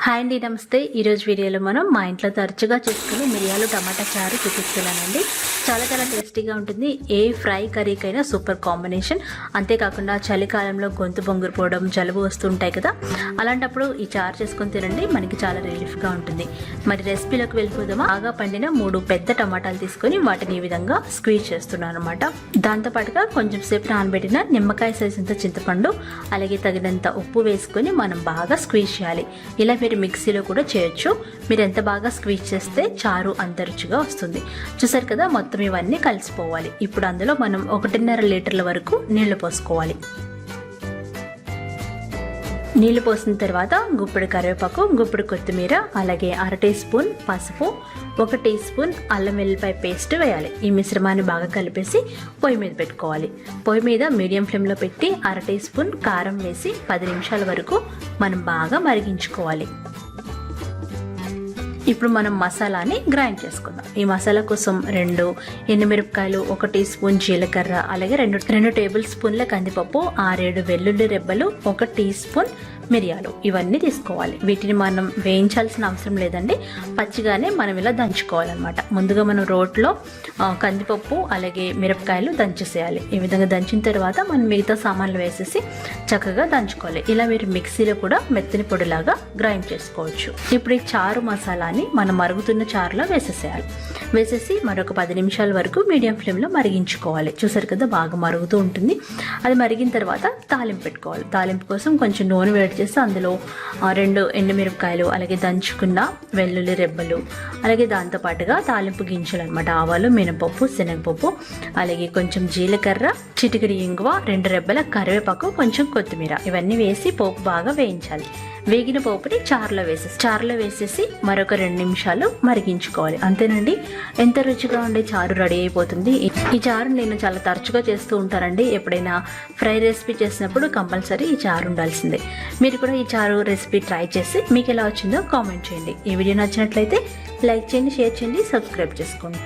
Hi అండి, నమస్తే. ఈరోజు వీడియోలో మనం మా ఇంట్లో తరచుగా చేసుకునే మిరియాలు టమాటా చారు చూపిస్తున్నానండి. చాలా చాలా టేస్టీగా ఉంటుంది. ఏ ఫ్రై కర్రీకైనా సూపర్ కాంబినేషన్. అంతేకాకుండా చలికాలంలో గొంతు బొంగురుపోవడం, జలుబు వస్తుంటాయి కదా, అలాంటప్పుడు ఈ చారు చేసుకొని తినండి, మనకి చాలా రిలీఫ్గా ఉంటుంది. మరి రెసిపీలోకి వెళ్ళిపోదామా? బాగా పండిన 3 పెద్ద టమాటాలు తీసుకొని వాటిని ఈ విధంగా స్క్వీజ్ చేస్తున్నాను అనమాట. దాంతోపాటుగా కొంచెం సేపు నానబెట్టిన నిమ్మకాయ సైజంత చింతపండు, అలాగే తగినంత ఉప్పు వేసుకొని మనం బాగా స్క్వీజ్ చేయాలి. ఇలా మీరు మిక్సీలో కూడా చేయొచ్చు. మీరు ఎంత బాగా స్క్వీజ్ చేస్తే చారు అంత రుచిగా వస్తుంది. చూసారు కదా, మొత్తం ఇవన్నీ కలిసిపోవాలి. ఇప్పుడు అందులో మనం 1.5 లీటర్ల వరకు నీళ్లు పోసుకోవాలి. నీళ్లు పోసిన తర్వాత గుప్పెడు కరివేపాకు, గుప్పెడు కొత్తిమీర, అలాగే 1/2 టీ స్పూన్ పసుపు, 1 టీ స్పూన్ అల్లం వెల్లిపాయ పేస్ట్ వేయాలి. ఈ మిశ్రమాన్ని బాగా కలిపేసి పొయ్యి మీద పెట్టుకోవాలి. పొయ్యి మీద మీడియం ఫ్లేమ్లో పెట్టి 1/2 టీ స్పూన్ కారం వేసి 10 నిమిషాల వరకు మనం బాగా మరిగించుకోవాలి. ఇప్పుడు మనం మసాలాని గ్రైండ్ చేసుకుందాం. ఈ మసాలా కోసం 2 ఎండుమిరపకాయలు, 1 టీ స్పూన్ జీలకర్ర, అలాగే 2 టేబుల్ స్పూన్ల కందిపప్పు, 6-7 వెల్లుల్లి రెబ్బలు, 1 టీ స్పూన్ మిరియాలు, ఇవన్నీ తీసుకోవాలి. వీటిని మనం వేయించాల్సిన అవసరం లేదండి, పచ్చిగానే మనం ఇలా దంచుకోవాలన్నమాట. ముందుగా మనం రోట్లో కందిపప్పు అలాగే మిరపకాయలు దంచేసేయాలి. ఈ విధంగా దంచిన తర్వాత మనం మిగతా సామాన్లు వేసేసి చక్కగా దంచుకోవాలి. ఇలా మీరు మిక్సీలో కూడా మెత్తని పొడిలాగా గ్రైండ్ చేసుకోవచ్చు. ఇప్పుడు ఈ చారు మసాలాని మనం మరుగుతున్న చారులో వేసేసేయాలి. వేసేసి మరొక 10 నిమిషాల వరకు మీడియం ఫ్లేమ్లో మరిగించుకోవాలి. చూసారు కదా, బాగా మరుగుతూ ఉంటుంది. అది మరిగిన తర్వాత తాలింపు పెట్టుకోవాలి. తాలింపు కోసం కొంచెం నూనె వేడి చేసి అందులో 2 ఎండుమిరపకాయలు, అలాగే దంచుకున్న వెల్లుల్లి రెబ్బలు, అలాగే దాంతోపాటుగా తాలింపు గింజలు అనమాట, ఆవాలు, మినపప్పు, శనగపప్పు, అలాగే కొంచెం జీలకర్ర, చిటికెడు ఇంగువ, 2 రెబ్బల కరివేపాకు, కొంచెం కొత్తిమీర, ఇవన్నీ వేసి పోపు బాగా వేయించాలి. వేగిన పోపుని చారులో వేసేసి మరొక 2 నిమిషాలు మరిగించుకోవాలి. అంతేనండి, ఎంత రుచిగా ఉండే చారు రెడీ అయిపోతుంది. ఈ చారు నేను చాలా తరచుగా చేస్తూ ఉంటానండి. ఎప్పుడైనా ఫ్రై రెసిపీ చేసినప్పుడు కంపల్సరీ ఈ చారు ఉండాల్సిందే. మీరు కూడా ఈ చారు రెసిపీ ట్రై చేసి మీకు ఎలా వచ్చిందో కామెంట్ చేయండి. ఈ వీడియో నచ్చినట్లయితే లైక్ చేయండి, షేర్ చేయండి, సబ్స్క్రైబ్ చేసుకోండి.